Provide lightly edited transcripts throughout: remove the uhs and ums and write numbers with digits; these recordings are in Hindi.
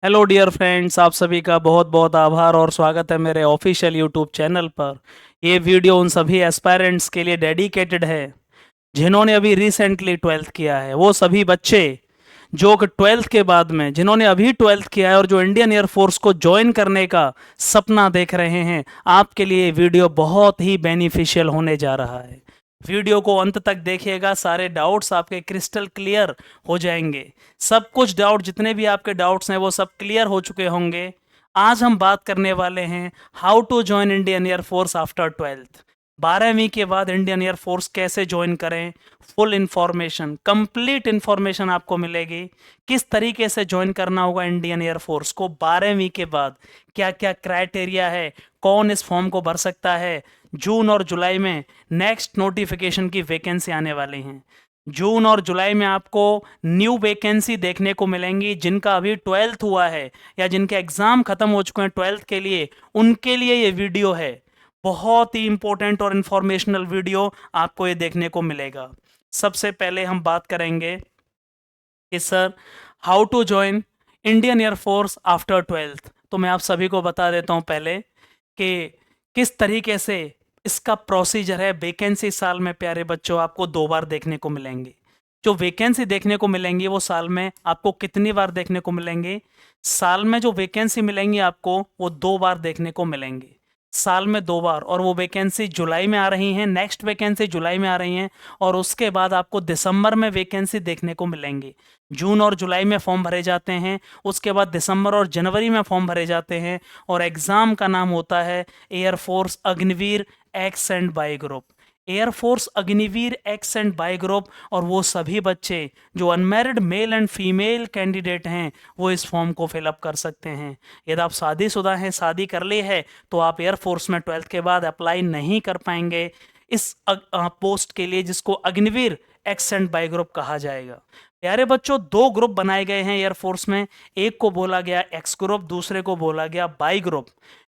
हेलो डियर फ्रेंड्स, आप सभी का बहुत बहुत आभार और स्वागत है मेरे ऑफिशियल यूट्यूब चैनल पर। ये वीडियो उन सभी एस्पायरेंट्स के लिए डेडिकेटेड है जिन्होंने अभी रिसेंटली ट्वेल्थ किया है। वो सभी बच्चे जो कि ट्वेल्थ के बाद में जिन्होंने अभी ट्वेल्थ किया है और जो इंडियन एयरफोर्स को ज्वाइन करने का सपना देख रहे हैं, आपके लिए ये वीडियो बहुत ही बेनिफिशियल होने जा रहा है। वीडियो को अंत तक देखिएगा, सारे डाउट्स आपके क्रिस्टल क्लियर हो जाएंगे। सब कुछ डाउट, जितने भी आपके डाउट्स हैं वो सब क्लियर हो चुके होंगे। आज हम बात करने वाले हैं how to join Indian air force after twelfth. 12वीं के बाद इंडियन एयरफोर्स कैसे ज्वाइन करें, फुल इंफॉर्मेशन, कंप्लीट इंफॉर्मेशन आपको मिलेगी। किस तरीके से ज्वाइन करना होगा इंडियन एयरफोर्स को 12वीं के बाद, क्या क्या क्राइटेरिया है, कौन इस फॉर्म को भर सकता है। जून और जुलाई में नेक्स्ट नोटिफिकेशन की वैकेंसी आने वाली हैं। जून और जुलाई में आपको न्यू वैकेंसी देखने को मिलेंगी। जिनका अभी ट्वेल्थ हुआ है या जिनके एग्जाम खत्म हो चुके हैं ट्वेल्थ के लिए, उनके लिए ये वीडियो है। बहुत ही इंपॉर्टेंट और इंफॉर्मेशनल वीडियो आपको ये देखने को मिलेगा। सबसे पहले हम बात करेंगे कि sir how to join Indian air force after twelfth. तो मैं आप सभी को बता देता हूं पहले कि किस तरीके से इसका प्रोसीजर है। वैकेंसी साल में प्यारे बच्चों आपको 2 बार देखने को मिलेंगी। जो वैकेंसी देखने को मिलेंगी वो साल में आपको कितनी बार देखने को मिलेंगे? साल में जो वैकेंसी मिलेंगी आपको वो 2 बार देखने को मिलेंगी। साल में 2 बार, और वो वैकेंसी जुलाई में आ रही हैं। नेक्स्ट वैकेंसी जुलाई में आ रही हैं और उसके बाद आपको दिसंबर में वैकेंसी देखने को मिलेंगी। जून और जुलाई में फॉर्म भरे जाते हैं, उसके बाद दिसंबर और जनवरी में फॉर्म भरे जाते हैं। और एग्ज़ाम का नाम होता है air force Agniveer x and by group. Air force Agniveer x and by group. और वो सभी बच्चे जो unmarried male and female candidate हैं वो इस फॉर्म को फिलअप कर सकते हैं। यदि आप शादीशुदा हैं, शादी कर ली है, तो आप एयरफोर्स में ट्वेल्थ के बाद अप्लाई नहीं कर पाएंगे इस पोस्ट के लिए जिसको Agniveer x and by group कहा जाएगा। प्यारे बच्चों, 2 ग्रुप बनाए गए हैं एयरफोर्स में। एक को बोला गया एक्स ग्रुप, दूसरे को बोला गया बाई ग्रुप।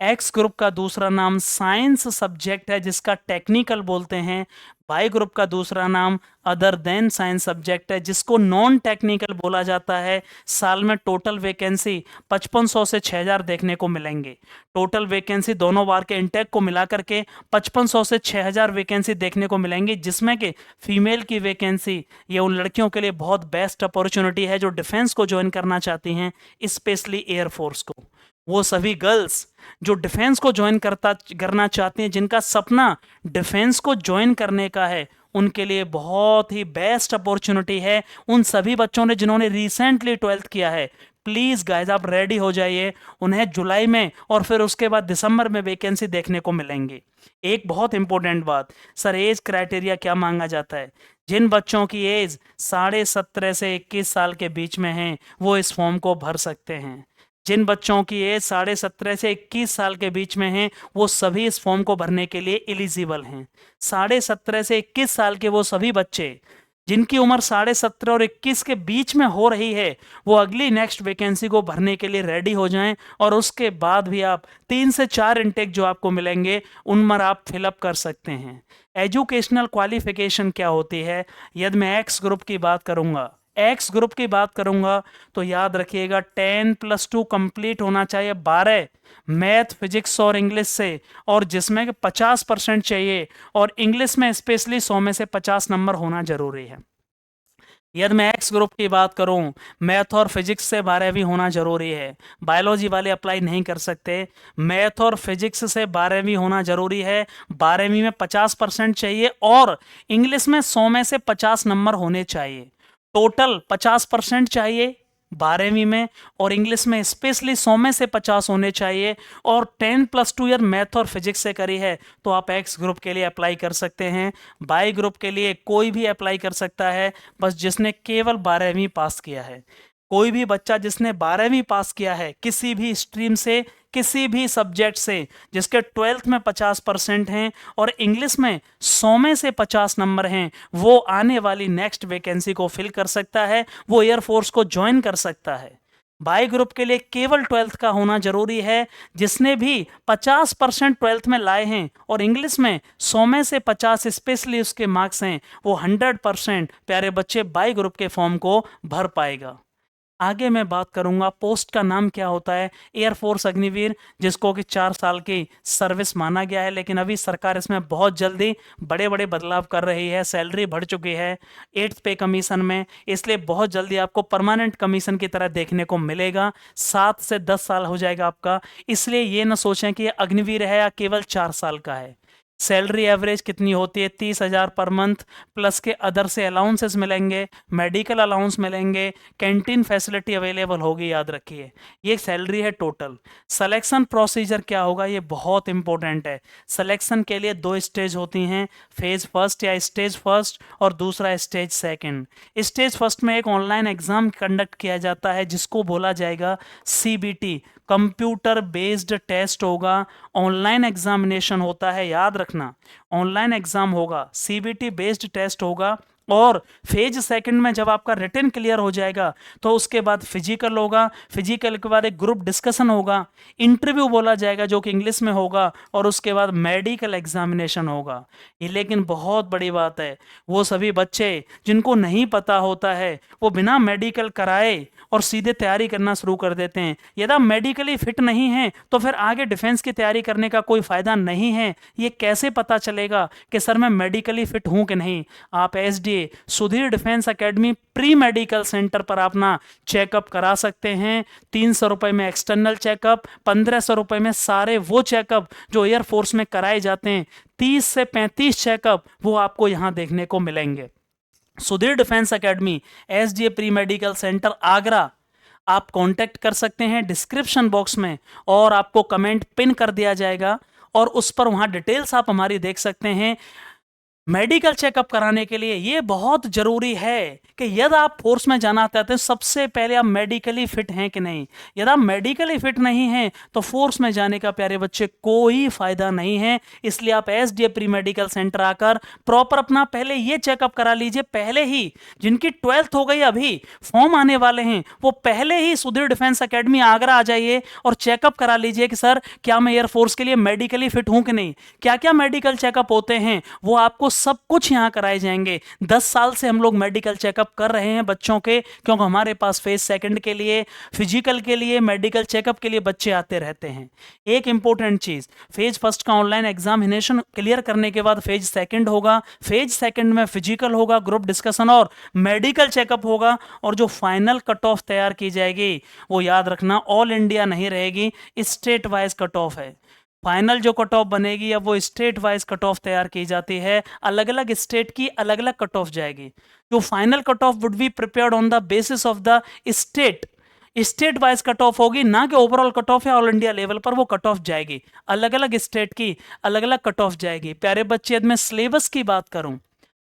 एक्स ग्रुप का दूसरा नाम साइंस सब्जेक्ट है जिसका टेक्निकल बोलते हैं। बाई ग्रुप का दूसरा नाम अदर देन साइंस सब्जेक्ट है जिसको नॉन टेक्निकल बोला जाता है। साल में टोटल वैकेंसी 5500 से 6000 देखने को मिलेंगे। टोटल वैकेंसी दोनों बार के इंटेक को मिला करके 5500 से 6000 वैकेंसी देखने को मिलेंगी, जिसमें कि फीमेल की वैकेंसी ये उन लड़कियों के लिए बहुत बेस्ट अपॉर्चुनिटी है जो डिफेंस को ज्वाइन करना चाहती हैं, स्पेशली एयरफोर्स को। वो सभी गर्ल्स जो डिफेंस को ज्वाइन करना चाहती हैं, जिनका सपना डिफेंस को ज्वाइन करने का है, उनके लिए बहुत ही बेस्ट अपॉर्चुनिटी है। उन सभी बच्चों ने जिन्होंने रिसेंटली ट्वेल्थ किया है, प्लीज गाइस आप रेडी हो जाइए। उन्हें जुलाई में और फिर उसके बाद दिसंबर में वैकेंसी देखने को मिलेंगी। एक बहुत इंपॉर्टेंट बात, सर एज क्राइटेरिया क्या मांगा जाता है? जिन बच्चों की एज 17.5 से 21 साल के बीच में है वो इस फॉर्म को भर सकते हैं। जिन बच्चों की एज 17.5 से 21 साल के बीच में है वो सभी इस फॉर्म को भरने के लिए एलिजिबल हैं। 17.5 से 21 साल के वो सभी बच्चे जिनकी उम्र 17.5 और 21 के बीच में हो रही है वो अगली नेक्स्ट वैकेंसी को भरने के लिए रेडी हो जाएं। और उसके बाद भी आप 3 से 4 इंटेक जो आपको मिलेंगे उनमें आप फिलअप कर सकते हैं। एजुकेशनल क्वालिफिकेशन क्या होती है? यदि मैं एक्स ग्रुप की बात करूंगा, एक्स ग्रुप की बात करूंगा तो याद रखिएगा 10+2 कंप्लीट होना चाहिए, 12 मैथ फिजिक्स और इंग्लिश से, और जिसमें 50% चाहिए, और इंग्लिश में स्पेशली 100 में से 50 नंबर होना जरूरी है। यदि मैं एक्स ग्रुप की बात करूं, मैथ और फिजिक्स से 12वीं होना जरूरी है। बायोलॉजी वाले अप्लाई नहीं कर सकते। मैथ और फिजिक्स से 12वीं होना जरूरी है। 12वीं में 50% चाहिए और इंग्लिश में 100 में से 50 नंबर होने चाहिए। टोटल 50% चाहिए 12वीं में, और इंग्लिश में स्पेशली 100 में से 50 होने चाहिए। और 10+2 ईयर मैथ और फिजिक्स से करी है तो आप एक्स ग्रुप के लिए अप्लाई कर सकते हैं। बाई ग्रुप के लिए कोई भी अप्लाई कर सकता है, बस जिसने केवल 12वीं पास किया है। कोई भी बच्चा जिसने 12वीं पास किया है किसी भी स्ट्रीम से, किसी भी सब्जेक्ट से, जिसके ट्वेल्थ में 50% हैं और इंग्लिश में 100 में से 50 नंबर हैं, वो आने वाली नेक्स्ट वैकेंसी को फिल कर सकता है, वो एयरफोर्स को ज्वाइन कर सकता है। बाई ग्रुप के लिए केवल ट्वेल्थ का होना जरूरी है। जिसने भी 50% ट्वेल्थ में लाए हैं और इंग्लिश में 100 में से 50 स्पेशली उसके मार्क्स हैं, वो 100% प्यारे बच्चे बाई ग्रुप के फॉर्म को भर पाएगा। आगे मैं बात करूंगा पोस्ट का नाम क्या होता है, एयरफोर्स अग्निवीर, जिसको कि 4 साल की सर्विस माना गया है, लेकिन अभी सरकार इसमें बहुत जल्दी बड़े बड़े बदलाव कर रही है। सैलरी बढ़ चुकी है 8th पे कमीशन में, इसलिए बहुत जल्दी आपको परमानेंट कमीशन की तरह देखने को मिलेगा। 7 से 10 साल हो जाएगा आपका। इसलिए ये ना सोचें कि ये अग्निवीर है या केवल 4 साल का है। सैलरी एवरेज कितनी होती है, 30,000 पर मंथ, प्लस के अदर से अलाउंसेस मिलेंगे, मेडिकल अलाउंस मिलेंगे, कैंटीन फैसिलिटी अवेलेबल होगी, याद रखिए। ये सैलरी है टोटल। सिलेक्शन प्रोसीजर क्या होगा, ये बहुत इंपॉर्टेंट है। सिलेक्शन के लिए 2 स्टेज होती हैं, फेज फर्स्ट या स्टेज फर्स्ट, और दूसरा स्टेज सेकंड। स्टेज फर्स्ट में एक ऑनलाइन एग्जाम कंडक्ट किया जाता है जिसको बोला जाएगा CBT, कंप्यूटर बेस्ड टेस्ट होगा। ऑनलाइन एग्जामिनेशन होता है, याद रखना, ऑनलाइन एग्जाम होगा, CBT बेस्ड टेस्ट होगा। और फेज सेकंड में जब आपका रिटन क्लियर हो जाएगा तो उसके बाद फिजिकल होगा, फिजिकल के बाद एक ग्रुप डिस्कशन होगा, इंटरव्यू बोला जाएगा जो कि इंग्लिश में होगा, और उसके बाद मेडिकल एग्जामिनेशन होगा। ये लेकिन बहुत बड़ी बात है, वो सभी बच्चे जिनको नहीं पता होता है वो बिना मेडिकल कराए और सीधे तैयारी करना शुरू कर देते हैं। यदि आप मेडिकली फिट नहीं हैं तो फिर आगे डिफेंस की तैयारी करने का कोई फायदा नहीं है। ये कैसे पता चलेगा कि सर मैं मेडिकली फिट हूं कि नहीं? आप SDA Sudhir defence academy pre medical centre पर अपना चेकअप करा सकते हैं। 300 रुपए में एक्सटर्नल चेकअप, 1500 रुपए में सारे वो चेकअप जो एयरफोर्स में कराए जाते हैं। 30 से 35 चेकअप वो आपको यहां देखने को मिलेंगे। Sudhir defence academy, SDA pre medical centre, Agra. आप कांटेक्ट कर सकते हैं डिस्क्रिप्शन बॉक्स में, और आपको कमेंट पिन कर दिया जाएगा, और उस पर वहां डिटेल्स आप हमारी देख सकते हैं। मेडिकल चेकअप कराने के लिए ये बहुत जरूरी है कि यदि आप फोर्स में जाना चाहते हैं सबसे पहले आप मेडिकली फिट हैं कि नहीं। यदि आप मेडिकली फिट नहीं हैं तो फोर्स में जाने का प्यारे बच्चे कोई फायदा नहीं है। इसलिए आप SDA प्री मेडिकल सेंटर आकर प्रॉपर अपना पहले ये चेकअप करा लीजिए। पहले ही जिनकी 12th हो गई, अभी फॉर्म आने वाले हैं, वो पहले ही सुधीर डिफेंस एकेडमी आगरा आ जाइए और चेकअप करा लीजिए कि सर क्या मैं एयरफोर्स के लिए मेडिकली फिट हूं कि नहीं। क्या क्या मेडिकल चेकअप होते हैं वो आपको सब कुछ यहां कराए जाएंगे। 10 साल से हम लोग मेडिकल चेकअप कर रहे हैं बच्चों के, क्योंकि हमारे पास फेज सेकंड के लिए, फिजिकल के लिए, मेडिकल चेकअप के लिए बच्चे आते रहते हैं। एक इंपॉर्टेंट चीज, फेज फर्स्ट का ऑनलाइन एग्जामिनेशन क्लियर करने के बाद फेज सेकंड होगा। फेज सेकंड में फिजिकल होगा, ग्रुप डिस्कशन और मेडिकल चेकअप होगा, और जो फाइनल कट ऑफ तैयार की जाएगी वो याद रखना ऑल इंडिया नहीं रहेगी, स्टेट वाइज कट ऑफ है। फाइनल जो कट ऑफ बनेगी अब वो स्टेट वाइज कट ऑफ तैयार की जाती है। अलग अलग स्टेट की अलग अलग कट ऑफ जाएगी। जो final cut off would be prepared on the basis of the state, state wise cut off होगी, ना कि ओवरऑल कट ऑफ या ऑल इंडिया लेवल पर वो कट ऑफ जाएगी। अलग अलग स्टेट की अलग अलग कट ऑफ जाएगी। प्यारे बच्चे, यदि मैं सिलेबस की बात करूं,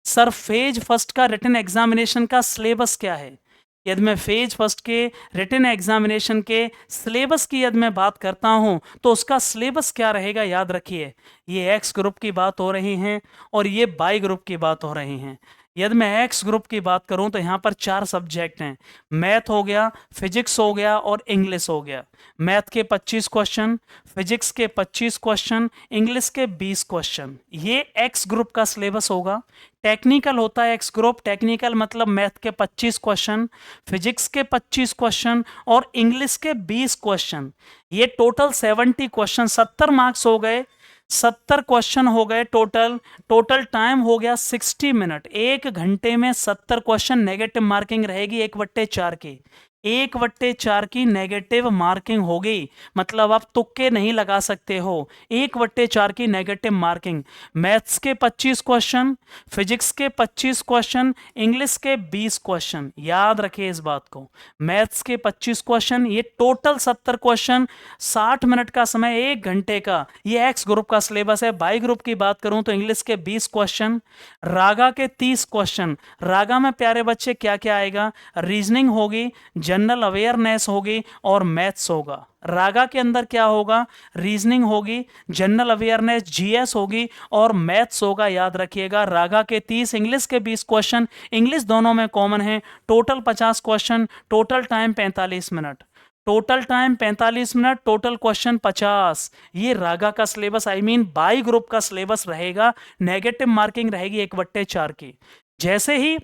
सर फेज फर्स्ट का रिटन एग्जामिनेशन का सिलेबस क्या है? यदि मैं फेज फर्स्ट के रिटन एग्जामिनेशन के सिलेबस की यदि मैं बात करता हूं तो उसका सिलेबस क्या रहेगा, याद रखिए। ये एक्स ग्रुप की बात हो रही है और ये वाई ग्रुप की बात हो रही है। यदि मैं एक्स ग्रुप की बात करूं तो यहाँ पर 4 सब्जेक्ट हैं। मैथ हो गया, फिजिक्स हो गया और इंग्लिश हो गया। मैथ के 25 क्वेश्चन, फिजिक्स के 25 क्वेश्चन, इंग्लिश के 20 क्वेश्चन, ये एक्स ग्रुप का सिलेबस होगा। टेक्निकल होता है एक्स ग्रुप, टेक्निकल मतलब मैथ के 25 क्वेश्चन, फिजिक्स के 25 क्वेश्चन और इंग्लिश के 20 क्वेश्चन। ये टोटल 70 क्वेश्चन, 70 मार्क्स हो गए, 70 क्वेश्चन हो गए टोटल। टोटल टाइम हो गया 60 मिनट। 1 घंटे में 70 क्वेश्चन। नेगेटिव मार्किंग रहेगी 1/4 की। 1/4 की नेगेटिव मार्किंग होगी, मतलब आप तुक्के नहीं लगा सकते हो। 1/4 की नेगेटिव मार्किंग। मैथ्स के 25 क्वेश्चन, फिजिक्स के 25 क्वेश्चन, इंग्लिश के 20 क्वेश्चन। याद रखिए इस बात को, मैथ्स के 25 क्वेश्चन, ये टोटल 70 क्वेश्चन, 60 मिनट का समय, 1 घंटे का। ये एक्स ग्रुप का सिलेबस है। बाई ग्रुप की बात करूं तो इंग्लिश के 20 क्वेश्चन, रागा के 30 क्वेश्चन। रागा में प्यारे बच्चे क्या क्या आएगा? रीजनिंग होगी, जनरल अवेयरनेस होगी और मैथ्स होगा। रागा के अंदर क्या होगा? रीजनिंग होगी, जनरल अवेयरनेस GS होगी और मैथ्स होगा। याद रखिएगा, रागा के 30, इंग्लिश के 20 क्वेश्चन, इंग्लिश दोनों में कॉमन है। Total 50 question, total time 45 minute. Total time 45 minute, total question 50। ये रागा का syllabus, I mean by group का सिलेबस रहेगा। नेगेटिव मार्किंग रहेगी 1/4 की। जैसे ही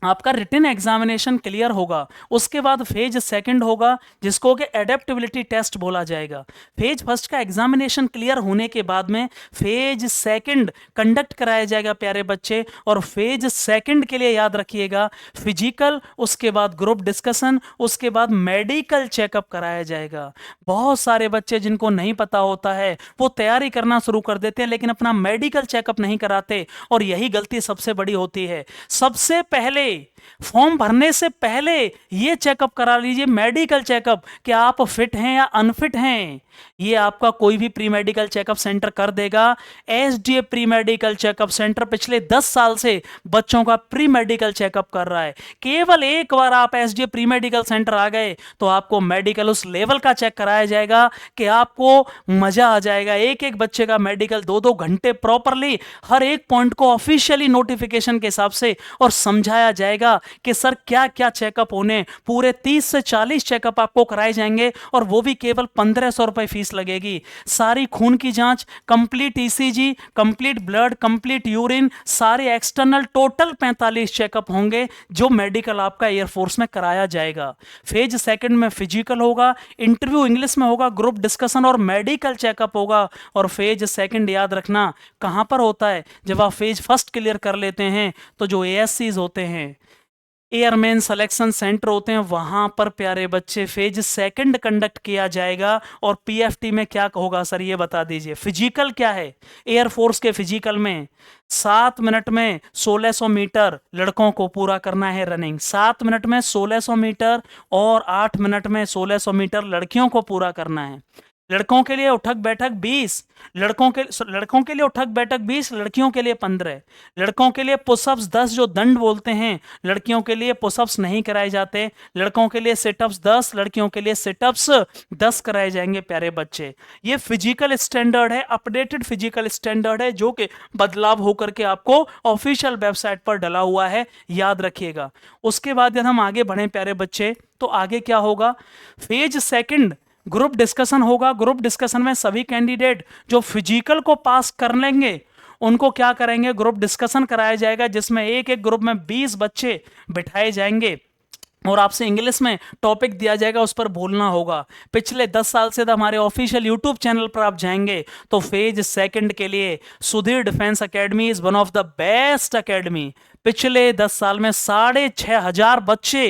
आपका रिटन एग्जामिनेशन क्लियर होगा, उसके बाद फेज सेकंड होगा जिसको कि एडेप्टेबिलिटी टेस्ट बोला जाएगा। फेज फर्स्ट का एग्जामिनेशन क्लियर होने के बाद में फेज सेकंड कंडक्ट कराया जाएगा प्यारे बच्चे। और फेज सेकंड के लिए याद रखिएगा फिजिकल, उसके बाद ग्रुप डिस्कशन, उसके बाद मेडिकल चेकअप कराया जाएगा। बहुत सारे बच्चे जिनको नहीं पता होता है वो तैयारी करना शुरू कर देते हैं लेकिन अपना मेडिकल चेकअप नहीं कराते, और यही गलती सबसे बड़ी होती है। सबसे पहले फॉर्म भरने से पहले ये चेकअप करा लीजिए, मेडिकल चेकअप, कि आप फिट हैं या अनफिट हैं। ये आपका कोई भी प्री मेडिकल चेकअप सेंटर कर देगा। SDA pre medical checkup centre पिछले 10 साल से बच्चों का प्री मेडिकल चेकअप कर रहा है। केवल एक बार आप एसडीए प्री मेडिकल सेंटर आ गए तो आपको मेडिकल उस लेवल का चेक कराया जाएगा कि आपको मजा आ जाएगा। एक एक बच्चे का मेडिकल 2-2 घंटे प्रॉपरली हर एक पॉइंट को ऑफिशियली नोटिफिकेशन के हिसाब से और समझाया जाएगा कि सर क्या क्या चेकअप होने। पूरे 30 से 40 चेकअप आपको कराए जाएंगे और वो भी केवल 1500 रुपए फीस लगेगी। सारी खून की जांच, complete ECG, complete blood, complete urine, सारे एक्सटर्नल टोटल 45 चेकअप होंगे जो मेडिकल आपका एयरफोर्स में कराया जाएगा। फेज सेकंड में फिजिकल होगा, इंटरव्यू इंग्लिश में होगा, ग्रुप डिस्कशन और मेडिकल चेकअप होगा। और फेज सेकंड याद रखना कहां पर होता है, जब आप फेज फर्स्ट क्लियर कर लेते हैं तो जो एएससीज होते हैं, एयरमैन सिलेक्शन सेंटर होते हैं, वहां पर प्यारे बच्चे फेज सेकंड कंडक्ट किया जाएगा। और पीएफटी में क्या होगा सर ये बता दीजिए। फिजिकल क्या है, एयरफोर्स के फिजिकल में 7 मिनट में 1600 मीटर लड़कों को पूरा करना है रनिंग, 7 मिनट में 1600 मीटर, और 8 मिनट में 1600 मीटर लड़कियों को पूरा करना है। लड़कों के लिए उठक बैठक 20, लड़कों के लिए उठक बैठक 20, लड़कियों के लिए 15। लड़कों के लिए पुशअप्स 10 जो दंड बोलते हैं, लड़कियों के लिए पुशअप्स नहीं कराए जाते। लड़कों के लिए सिटअप्स 10, लड़कियों के लिए सिटअप्स 10 कराए जाएंगे प्यारे बच्चे। ये फिजिकल स्टैंडर्ड है, अपडेटेड फिजिकल स्टैंडर्ड है जो कि बदलाव होकर के आपको ऑफिशियल वेबसाइट पर डला हुआ है, याद रखिएगा। उसके बाद यदि हम आगे बढ़ें प्यारे बच्चे तो आगे क्या होगा, फेज सेकंड ग्रुप डिस्कशन होगा। ग्रुप डिस्कशन में सभी कैंडिडेट जो फिजिकल को पास कर लेंगे उनको क्या करेंगे, ग्रुप डिस्कशन कराया जाएगा जिसमें एक एक ग्रुप में 20 बच्चे बिठाए जाएंगे और आपसे इंग्लिश में टॉपिक दिया जाएगा, उस पर बोलना होगा। पिछले 10 साल से तो हमारे ऑफिशियल यूट्यूब चैनल पर आप जाएंगे तो फेज सेकंड के लिए Sudhir defence academy is one of the best academy. पिछले 10 साल में 6500 बच्चे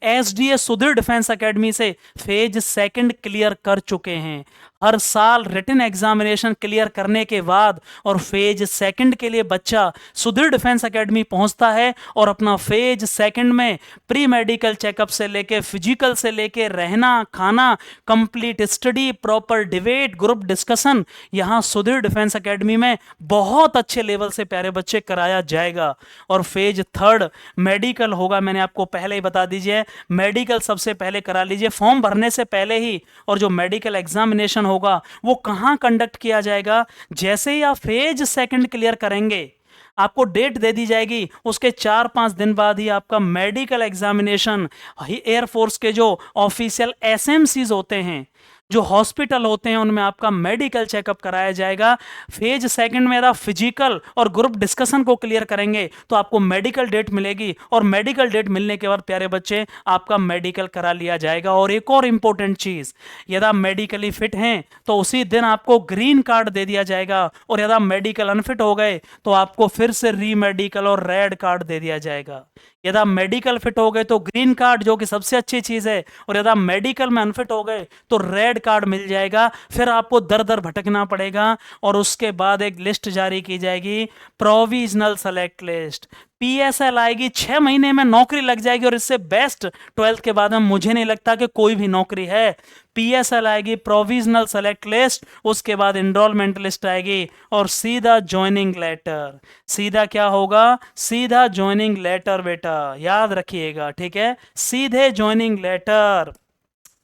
एसडीए सुधीर डिफेंस एकेडमी से फेज सेकंड क्लियर कर चुके हैं। हर साल रिटन एग्जामिनेशन क्लियर करने के बाद और फेज सेकंड के लिए बच्चा सुधीर डिफेंस एकेडमी पहुंचता है और अपना फेज सेकंड में प्री मेडिकल चेकअप से लेके फिजिकल से लेके रहना खाना, complete study, proper debate, group discussion यहां सुधीर डिफेंस एकेडमी में बहुत अच्छे लेवल से प्यारे बच्चे कराया जाएगा। और फेज थर्ड मेडिकल होगा, मैंने आपको पहले ही बता दीजिए, मेडिकल सबसे पहले करा लीजिए फॉर्म भरने से पहले ही। और जो मेडिकल एग्जामिनेशन होगा वो कहां कंडक्ट किया जाएगा, जैसे ही आप फेज सेकंड क्लियर करेंगे आपको डेट दे दी जाएगी, उसके 4-5 दिन बाद ही आपका मेडिकल एग्जामिनेशन एयरफोर्स के जो ऑफिशियल एसएमसीज होते हैं, जो हॉस्पिटल होते हैं, उनमें आपका मेडिकल चेकअप कराया जाएगा। फेज सेकंड में आप फिजिकल और ग्रुप डिस्कशन को क्लियर करेंगे तो आपको मेडिकल डेट मिलेगी और मेडिकल डेट मिलने के बाद प्यारे बच्चे आपका मेडिकल करा लिया जाएगा। और एक और इंपॉर्टेंट चीज, यदि आप मेडिकली फिट हैं तो उसी दिन आपको ग्रीन कार्ड दे दिया जाएगा, और यदि आप मेडिकल अनफिट हो गए तो आपको फिर से री मेडिकल और रेड कार्ड दे दिया जाएगा। यदि आप मेडिकल फिट हो गए तो ग्रीन कार्ड जो कि सबसे अच्छी चीज है, और यदि आप मेडिकल में अनफिट हो गए तो रेड कार्ड मिल जाएगा। फिर आपको दर दर भटकना पड़ेगा और उसके बाद एक लिस्ट जारी की जाएगी, प्रोविजनल सेलेक्ट लिस्ट। पीएसएल आएगी, 6 महीने में नौकरी लग जाएगी और इससे बेस्ट 12th के बाद में मुझे नहीं लगता कि कोई भी नौकरी है। पीएसएल आएगी, प्रोविजनल सेलेक्ट लिस्ट, उसके बाद एनरोलमेंट लिस्ट आएगी और सीधा ज्वाइनिंग लेटर। सीधा क्या होगा, सीधा ज्वाइनिंग लेटर बेटा, याद रखिएगा, ठीक है, सीधे ज्वाइनिंग लेटर।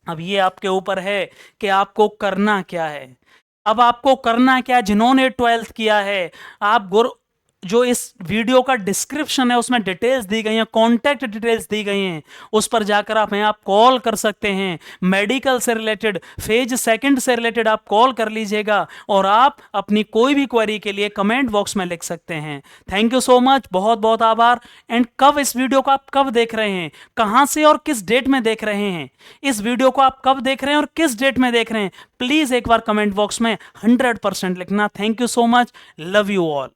अब ये आपके ऊपर है कि आपको करना क्या है। अब आपको करना क्या, जिन्होंने 12th किया है आप जो इस वीडियो का डिस्क्रिप्शन है उसमें डिटेल्स दी गई हैं, कॉन्टैक्ट डिटेल्स दी गई हैं, उस पर जाकर आप कॉल कर सकते हैं। मेडिकल से रिलेटेड, फेज सेकंड से रिलेटेड आप कॉल कर लीजिएगा और आप अपनी कोई भी क्वेरी के लिए कमेंट बॉक्स में लिख सकते हैं। थैंक यू सो मच, बहुत बहुत आभार। एंड कब इस वीडियो को आप कब देख रहे हैं, कहां से और किस डेट में देख रहे हैं, इस वीडियो को आप कब देख रहे हैं और किस डेट में देख रहे हैं, प्लीज एक बार कमेंट बॉक्स में 100% लिखना। Thank you so much, love you all.